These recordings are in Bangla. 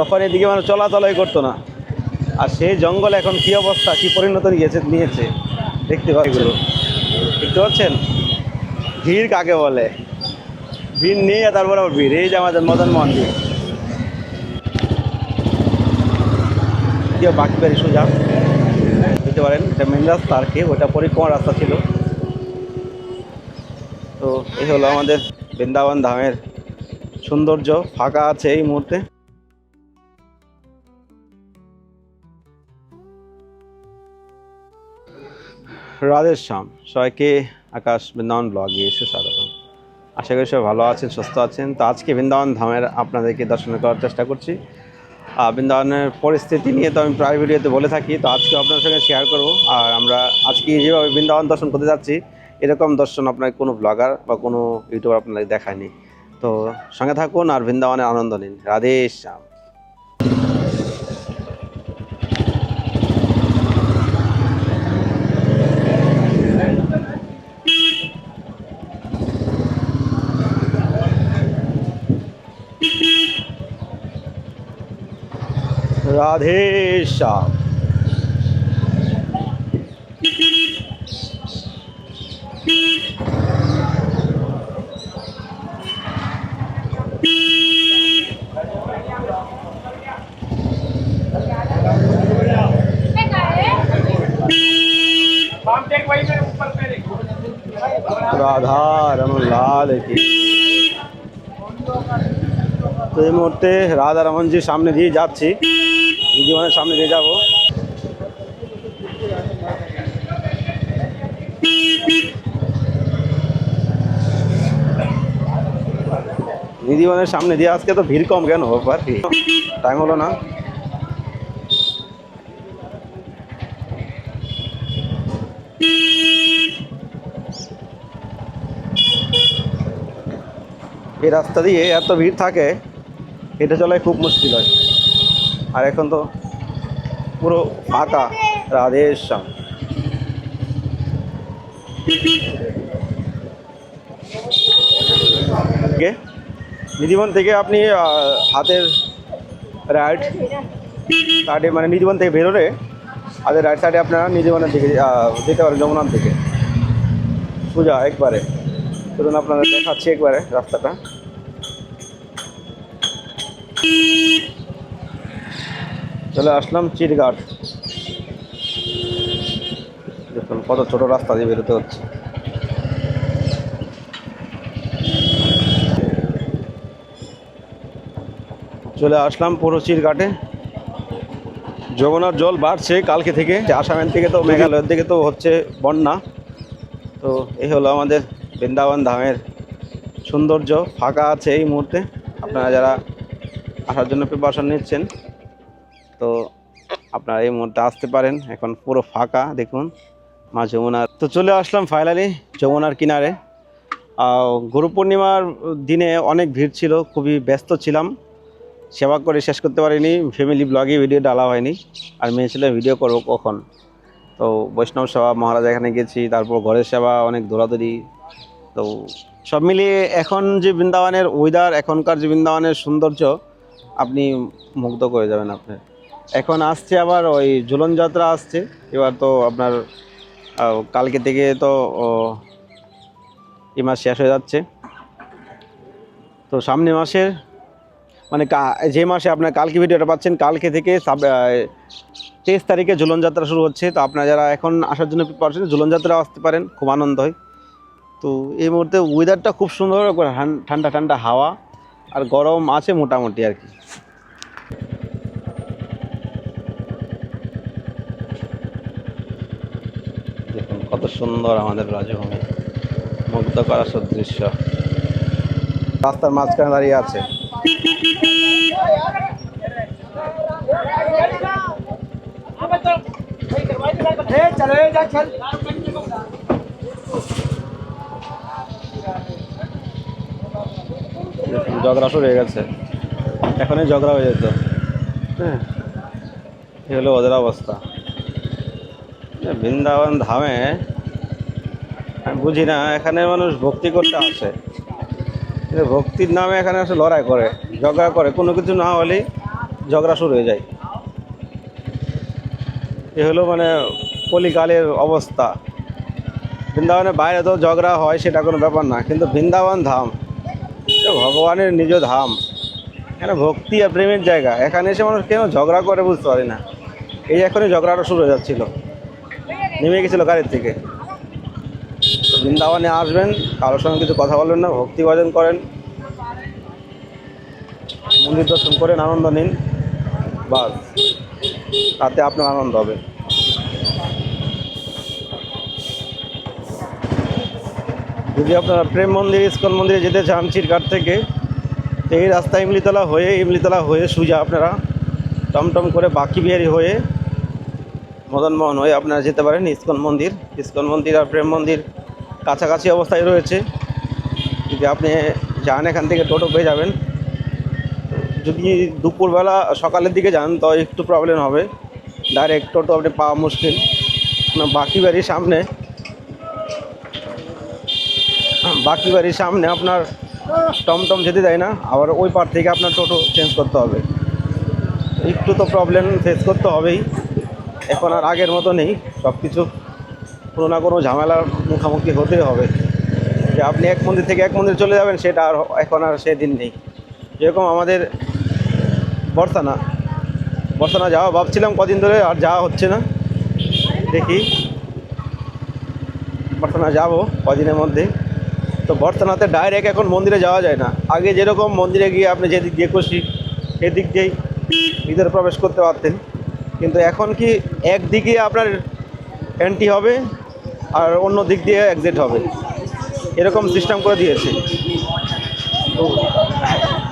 তখন এদিকে মানে চলাচলই করতো না। আর সেই জঙ্গল এখন কি অবস্থা, কি পরিণত নিয়েছে দেখতে পাচ্ছেন। দেখতে পাচ্ছেন ভিড় কাকে বলে, ভিড় নেই তারপর আবার ভিড়। এই যে আমাদের মদন মন্দির, কেউ বাকি বাড়ি সোজা বুঝতে পারেন, এটা মেন রাস্তা আর কি, ওটা পরিক্রমা রাস্তা ছিল। তো এই হলো আমাদের বৃন্দাবন ধামের সৌন্দর্য। ফাঁকা আছে এই মুহূর্তে। রাধে শ্যাম, সবাইকে আকাশ বৃন্দাবন ব্লগে সুস্বাগতম। আশা করি সবাই ভালো আছেন, সুস্থ আছেন। তো আজকে বৃন্দাবন ধামের আপনাদেরকে দর্শন করার চেষ্টা করছি। বৃন্দাবনের পরিস্থিতি নিয়ে তো আমি প্রায় ভিডিওতে বলে থাকি, তো আজকে আপনাদের সঙ্গে শেয়ার করব। আর আমরা আজকে যেভাবে বৃন্দাবন দর্শন করতে যাচ্ছি, এরকম দর্শন আপনার কোনো ব্লগার বা কোনো ইউটিউবার আপনাদের দেখায়নি। তো সঙ্গে থাকুন আর বৃন্দাবনের আনন্দ নিন। রাধে শ্যাম। রাধে শ্যাম। রাধা রমন লাল কি। তো এই মুহূর্তে রাধা রমনজির সামনে দিয়ে যাচ্ছি, জীবনের সামনে দিয়ে যাব। জীবনের সামনে দিয়ে আজকে তো ভিড় কম কেন ব্যাপার, টাইম হলো না। এই রাস্তা দিয়ে এত ভিড় থাকে, হেঁটে চলায় খুব মুশকিল হয়। আর এখন তো পুরো ফাঁকা। রাধে শ্যাম। নিধিবন থেকে আপনি হাতের রাইট সাইডে, মানে নিধিবন থেকে বেরোলে হাতের রাইট সাইডে আপনারা নিধিবনের দিকে যেতে পারেন, যমুনার দিকে সোজা একবারে। ধরুন আপনারা দেখাচ্ছি একবারে রাস্তাটা। চলে আসলাম চিরঘাট। দেখুন কত ছোট রাস্তা দিয়ে বেরোতে হচ্ছে। চলে আসলাম পুরো চিরঘাটে। যমুনার জল বাড়ছে কালকে থেকে। আসামের থেকে তো মেঘালয়ের দিকে তো হচ্ছে বন্যা। তো এই হলো আমাদের বৃন্দাবন ধামের সৌন্দর্য। ফাঁকা আছে এই মুহূর্তে। আপনারা যারা আসার জন্য প্রিপারেশন নিচ্ছেন, তো আপনারা এই মুহূর্তে আসতে পারেন। এখন পুরো ফাঁকা দেখুন মা যমুনার। তো চলে আসলাম ফাইনালি যমুনার কিনারে। গুরু পূর্ণিমার দিনে অনেক ভিড় ছিল, খুবই ব্যস্ত ছিলাম, সেবা করে শেষ করতে পারিনি। ফ্যামিলি ব্লগে ভিডিও ডালা হয়নি। আর মেয়ে ছেলে ভিডিও করবো কখন। তো বৈষ্ণব সেবা মহারাজ এখানে গেছি, তারপর ঘরের সেবা, অনেক দৌড়াদৌড়ি। তো সব মিলিয়ে এখন যে বৃন্দাবনের ওয়েদার, এখনকার যে বৃন্দাবনের সৌন্দর্য, আপনি মুগ্ধ করে যাবেন। আপনি এখন আসছে আবার ওই ঝুলন যাত্রা আসছে। এবার তো আপনার কালকে থেকে তো এই মাস শেষ হয়ে যাচ্ছে। তো সামনে মাসের মানে যে মাসে আপনার কালকে ভিডিওটা পাচ্ছেন, কালকে থেকে 23 তারিখে ঝুলন যাত্রা শুরু হচ্ছে। তো আপনারা যারা এখন আসার জন্য প্রিপারেশন, ঝুলন যাত্রা আসতে পারেন, খুব আনন্দ হয়। তো এই মুহূর্তে ওয়েদারটা খুব সুন্দর, ঠান্ডা ঠান্ডা হাওয়া, আর গরম আছে মোটামুটি আর কি। দেখুন কত সুন্দর আমাদের রাজভূমি, মুগ্ধ করার সদৃশ্য। রাস্তার মাঝখানে দাঁড়িয়ে আছে। ঝগড়া শুরু হয়ে গেছে, এখনই ঝগড়া হয়ে যেত। হ্যাঁ, এই হলো ওদের অবস্থা। বৃন্দাবন ধামে আমি বুঝি না, এখানে মানুষ ভক্তি করতে আসে, ভক্তির নামে এখানে আসে লড়াই করে, ঝগড়া করে, কোনো কিছু না হলেই ঝগড়া শুরু হয়ে যায়। এ হলো মানে কলিকালের অবস্থা। বৃন্দাবনের বাইরে তো ঝগড়া হয়, সেটা কোনো ব্যাপার না, কিন্তু বৃন্দাবন ধাম এটা ভগবানের নিজ ধাম, এখানে ভক্তি আর প্রেমের জায়গা। এখানে এসে মানুষ কেন ঝগড়া করে বুঝতে পারি না। এই এখনই ঝগড়াটা শুরু হয়ে যাচ্ছিল, নেমে গেছিলো গাড়ির থেকে। তো বৃন্দাবনে আসবেন, কারোর সঙ্গে কিছু কথা বলবেন না, ভক্তি ভজন করেন, মন্দির দর্শন করেন, আনন্দ নিন, বাস, তাতে আপনার আনন্দ হবে। যদি আপনারা প্রেম মন্দির, ইস্কন মন্দিরে যেতে চান চিরঘাট থেকে, তো এই রাস্তা ইমলিতলা হয়ে সোজা আপনারা টমটম করে বাঁকিবিহারি হয়ে মদনমোহন হয়ে আপনারা যেতে পারেন ইস্কন মন্দির। ইস্কন মন্দির আর প্রেম মন্দির কাছাকাছি অবস্থায় রয়েছে। যদি আপনি যান এখান থেকে টোটো পেয়ে যাবেন। যদি দুপুরবেলা সকালের দিকে যান তো একটু প্রবলেম হবে, ডাইরেক্ট টোটো আপনি পাওয়া মুশকিল। বাঁকিবাড়ির সামনে আপনার টমটম যেতে দেয় না, আবার ওই পার থেকে আপনার টোটো চেঞ্জ করতে হবে। একটু তো প্রবলেম ফেস করতে হবেই, এখন আর আগের মতো নেই, সব কিছু কোনো না কোনো ঝামেলার মুখোমুখি হতে হবে। যে আপনি এক মন্দির থেকে এক মন্দির চলে যাবেন, সেটা আর এখন আর সেদিন নেই। যেরকম আমাদের বর্ষানা যাওয়া ভাবছিলাম কদিন ধরে, আর যাওয়া হচ্ছে না। দেখি বর্ষানা যাবো কদিনের মধ্যে। তো বর্ষানাতে ডাইরেক্ট এখন মন্দিরে যাওয়া যায় না। আগে যেরকম মন্দিরে গিয়ে আপনি যেদিক দিয়ে খুশি সেদিক দিয়েই ভিতরে প্রবেশ করতে পারতেন, কিন্তু এখন কি একদিকে আপনার এন্ট্রি হবে আর অন্য দিক দিয়ে এক্সিট হবে, এরকম সিস্টেম করে দিয়েছে। তো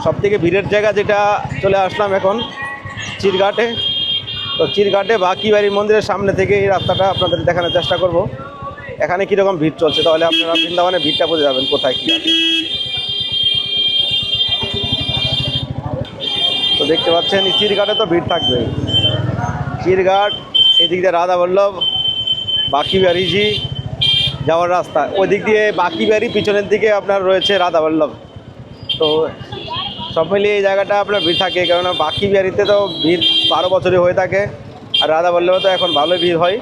সবথেকে ভিড়ের জায়গা যেটা চলে আসলাম এখন চিরঘাটে। তো চিরঘাটে বাঁকিবাড়ি মন্দিরের সামনে থেকে এই রাস্তাটা আপনাদের দেখানোর চেষ্টা করব, এখানে কীরকম ভিড় চলছে, তাহলে আপনারা বৃন্দাবনের ভিড়টা বুঝে যাবেন কোথায় কী আছে। তো দেখতে পাচ্ছেন চিরঘাটে তো ভিড় থাকবেই। চিরঘাট, এদিক দিয়ে রাধাবল্লভ, বাঁকিবাড়িজি যাওয়ার রাস্তা, ওই দিক দিয়ে বাঁকিবাড়ি, পিছনের দিকে আপনার রয়েছে রাধাবল্লভ। তো সব মিলিয়ে এই জায়গাটা আপনার ভিড় থাকে, কেননা বাঁকিবাড়িতে তো ভিড় 12 বছরই হয়ে থাকে, আর রাধাবল্লভে তো এখন ভালোই ভিড় হয়।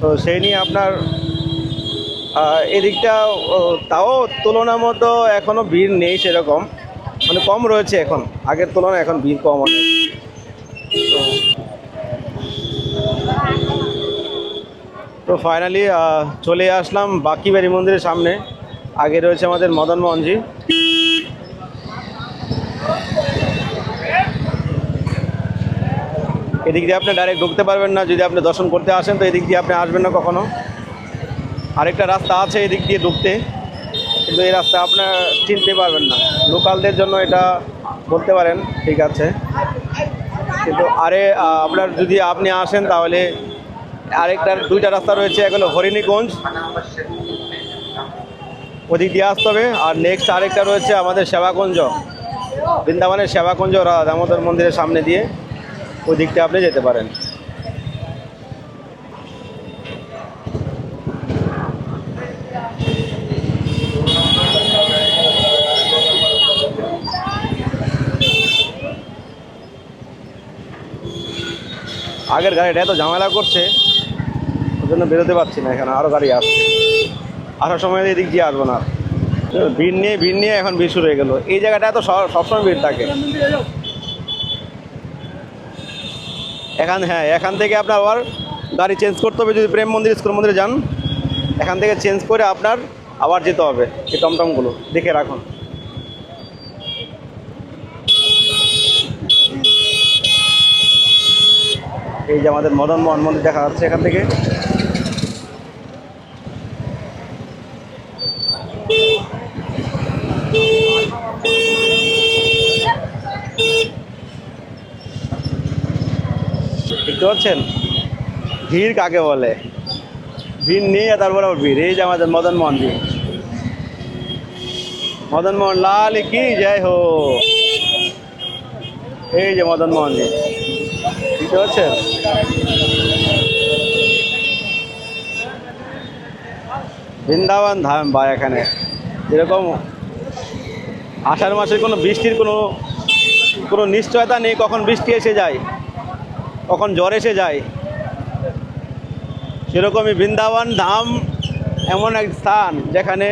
তো সেই নিয়ে আপনার এদিকটা তাও তুলনার মতো এখনও ভিড় নেই সেরকম, মানে কম রয়েছে এখন, আগের তুলনায় এখন ভিড় কম অনেক। তো ফাইনালি চলে আসলাম বাঁকিবাড়ি মন্দিরের সামনে। আগে রয়েছে আমাদের মদনমোহনজি। এদিক দিয়ে আপনি ডাইরেক্ট ঢুকতে পারবেন না, যদি আপনি দর্শন করতে আসেন তো এদিক দিয়ে আপনি আসবেন না কখনো। আরেকটা রাস্তা আছে এদিক দিয়ে ঢুকতে, কিন্তু এই রাস্তা আপনার চিনতে পারবেন না। লোকালদের জন্য এটা বলতে পারেন, ঠিক আছে, কিন্তু আপনার যদি আপনি আসেন তাহলে দুইটা রাস্তা রয়েছে। এক হলো হরিণীগঞ্জ, ওদিক দিয়ে আসতে হবে, আর নেক্সট আরেকটা রয়েছে আমাদের সেবাকুঞ্জ, বৃন্দাবনের সেবাকুঞ্জ দামোদর মন্দিরের সামনে দিয়ে, ওই দিকটা আপনি যেতে পারেন। আগের গাড়িটা এত ঝামেলা করছে, ওই জন্য বেরোতে পারছি না, এখানে আরও গাড়ি আসছে, আসার সময় এদিক দিয়ে আসবো না। ভিড় নিয়ে এখন ভিড় শুরু হয়ে গেলো। এই জায়গাটা তো সবসময় ভিড় থাকে। এখান থেকে আপনার আবার গাড়ি চেঞ্জ করতে হবে, যদি প্রেম মন্দির, ইস্কন মন্দিরে যান এখান থেকে চেঞ্জ করে আপনার আবার যেতে হবে। এই টমটমগুলো দেখে রাখুন। এই যে আমাদের মদনমোহন মন্দির দেখা যাচ্ছে এখান থেকে। দেখতে পাচ্ছেন ভিড় কাকে বলে, ভিড় নিয়ে তারপর আবার ভিড়। এই যে আমাদের মদনমোহন লাল কি জয় হো। এই যে মদনমোহনজি, বুঝতে পারছেন? বৃন্দাবন ধাম বা এখানে যেরকম আষাঢ় মাসের কোনো বৃষ্টির কোনো কোনো নিশ্চয়তা নেই কখন বৃষ্টি এসে যায়, কখন ঝড় এসে যায়। সেরকমই বৃন্দাবন ধাম এমন এক স্থান যেখানে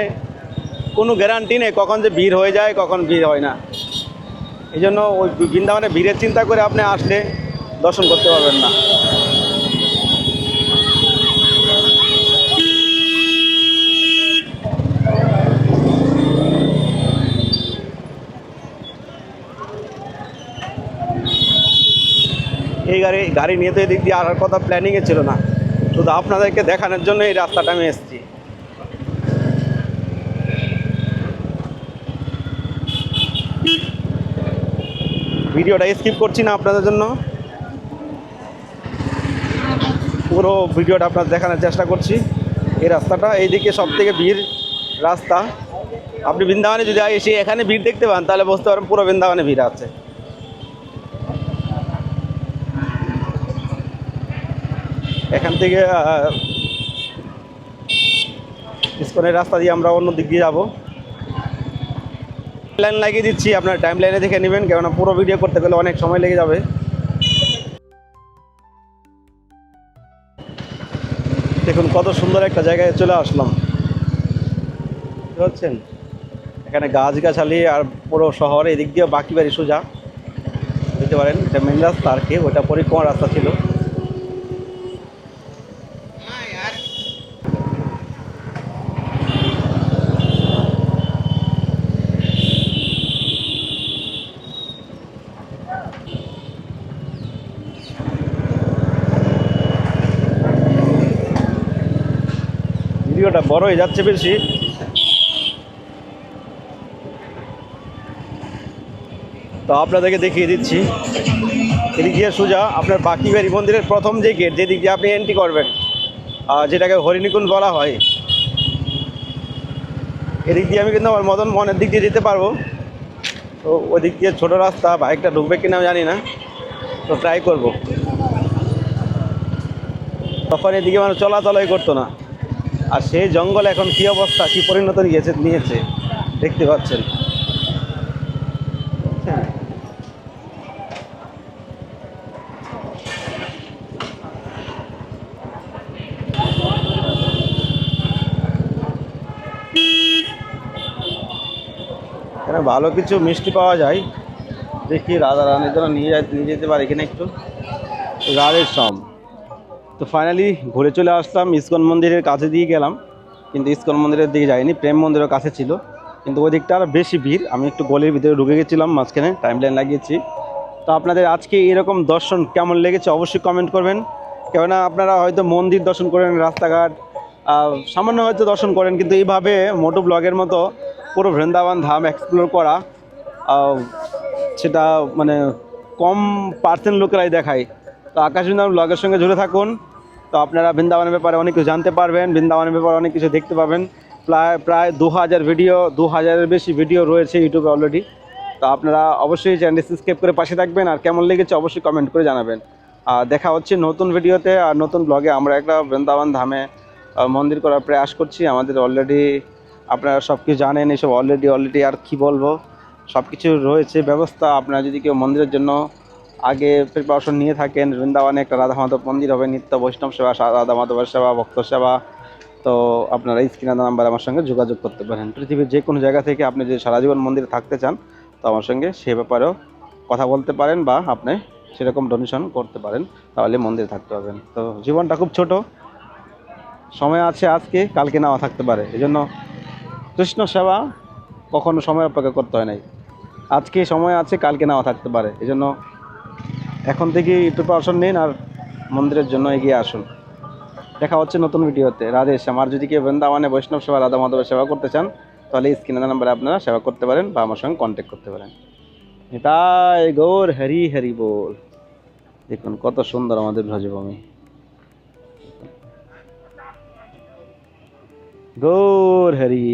কোনো গ্যারান্টি নেই কখন যে ভিড় হয়ে যায় কখন ভিড় হয় না। এই জন্য ওই বৃন্দাবনে ভিড়ের চিন্তা করে আপনি আসলে দর্শন করতে পারবেন না। এই গাড়ি নিয়ে তো এদিক দিয়ে আসার কথা প্ল্যানিংয়ে ছিল না, শুধু আপনাদেরকে দেখানোর জন্য এই রাস্তাটা আমি এসেছি। ভিডিওটা স্কিপ করছি না আপনাদের জন্য, পুরো ভিডিওটা আপনাদের দেখানোর চেষ্টা করছি। এই রাস্তাটা এইদিকে সব থেকে ভিড় রাস্তা। আপনি বৃন্দাবনে যদি এসে এখানে ভিড় দেখতে পান তাহলে বুঝতে পারবেন পুরো বৃন্দাবনে ভিড় আছে। এখান থেকে ইসকনের রাস্তা দিয়ে আমরা অন্য দিক দিয়ে যাবো। লাইন লাগিয়ে দিচ্ছি, আপনার টাইম লাইনে দেখে নেবেন, কেননা পুরো ভিডিও করতে গেলে অনেক সময় লেগে যাবে। দেখুন কত সুন্দর একটা জায়গায় চলে আসলাম, বুঝতে পারছেন? এখানে গাছগাছালি আর পুরো শহর, এদিক দিয়ে বাকি বাড়ি সোজা বুঝতে পারেন। এটা মেন রাস্তা আর কি, ওটা পরিক্রমা রাস্তা ছিল। ভিডিওটা বড় হয়ে যাচ্ছে বেশি, তো আপনাদেরকে দেখিয়ে দিচ্ছি। এদিক দিয়ে সোজা আপনার বাঁকিবাড়ি মন্দিরের প্রথম যে গেট, যেদিক দিয়ে আপনি এন্ট্রি করবেন, যেটাকে হরিণীকুণ্ড বলা হয়, এদিক দিয়ে আমি কিন্তু আমার মনের দিক দিয়ে যেতে পারবো। তো ওই দিক দিয়ে ছোটো রাস্তা, বাইকটা ঢুকবে কিনা জানি না, তো ট্রাই করব। তখন এদিকে মানুষ চলাচলই করতো না, আর সেই জঙ্গল এখন কী অবস্থা, কী পরিণত নিয়েছে দেখতে পাচ্ছেন। এখানে ভালো কিছু মিষ্টি পাওয়া যায়, দেখি রাধা রানীর জন্য নিয়ে যেতে পারি কিনা একটু। রাধের শ্যাম। তো ফাইনালি ঘুরে চলে আসলাম, ইসকন মন্দিরের কাছে দিয়ে গেলাম, কিন্তু ইসকন মন্দিরের দিকে যাইনি, প্রেম মন্দিরের কাছে ছিল, কিন্তু ওই দিকটা আরও বেশি ভিড়। আমি একটু গলির ভিতরে ঢুকে গেছিলাম, মাঝখানে টাইম লাইন লাগিয়েছি। তো আপনাদের আজকে এরকম দর্শন কেমন লেগেছে অবশ্যই কমেন্ট করবেন, কেননা আপনারা হয়তো মন্দির দর্শন করেন, রাস্তাঘাট সামান্য হয়তো দর্শন করেন, কিন্তু এইভাবে মোটো ব্লগের মতো পুরো বৃন্দাবন ধাম এক্সপ্লোর করা সেটা মানে কম পার্সেন্ট লোকেরাই দেখায়। তো আকাশ বৃন্দাবন ব্লগের সঙ্গে জুড়ে থাকুন, তো আপনারা বৃন্দাবনের ব্যাপারে অনেক কিছু জানতে পারবেন, বৃন্দাবনের ব্যাপারে অনেক কিছু দেখতে পাবেন। প্রায় 2000 ভিডিও, 2000-এর বেশি ভিডিও রয়েছে ইউটিউবে অলরেডি। তো আপনারা অবশ্যই চ্যানেলটি সাবস্ক্রাইব করে পাশে থাকবেন, আর কেমন লেগেছে অবশ্যই কমেন্ট করে জানাবেন। আর দেখা হচ্ছে নতুন ভিডিওতে আর নতুন ব্লগে। আমরা একটা বৃন্দাবন ধামে মন্দির করার প্রয়াস করছি। আমাদের অলরেডি আপনারা সব কিছু জানেন, এসব অলরেডি আর কি বলবো, সব কিছু রয়েছে ব্যবস্থা। আপনারা যদি কেউ মন্দিরের জন্য আগে প্রিপারেশন নিয়ে থাকেন, বৃন্দাবনে একটা রাধা মাধব মন্দির হবে, নিত্য বৈষ্ণব সেবা, রাধা মাধবের সেবা, ভক্ত সেবা। তো আপনারা স্ক্রিনে নাম্বার আমার সঙ্গে যোগাযোগ করতে পারেন। পৃথিবীর যে কোনো জায়গা থেকে আপনি যদি সারা জীবন মন্দিরে থাকতে চান, তো আমার সঙ্গে সে ব্যাপারেও কথা বলতে পারেন, বা আপনি সেরকম ডোনেশন করতে পারেন, তাহলে মন্দিরে থাকতে পারবেন। তো জীবনটা খুব ছোট, সময় আছে, আজকে কালকে নাও থাকতে পারে। এই জন্য কৃষ্ণ সেবা কখনো সময় অপেক্ষা করতে হয় নাই, আজকে সময় আছে, কালকে নাও থাকতে পারে। এই জন্য এখন থেকেই প্রিপারেশন নিন আর মন্দিরের জন্য এগিয়ে আসুন। দেখা হচ্ছে নতুন ভিডিওতে। রাধে শ্যাম। আর যদি কেউ বৃন্দাবনে বৈষ্ণব সেবা, রাধা মাধবের সেবা করতে চান, তাহলে স্ক্রিনের নাম্বারে আপনারা সেবা করতে পারেন বা আমার সঙ্গে কন্ট্যাক্ট করতে পারেন। নিতাই গৌর হরি হরি বল। দেখুন কত সুন্দর আমাদের ব্রজভূমি। গৌর হরি।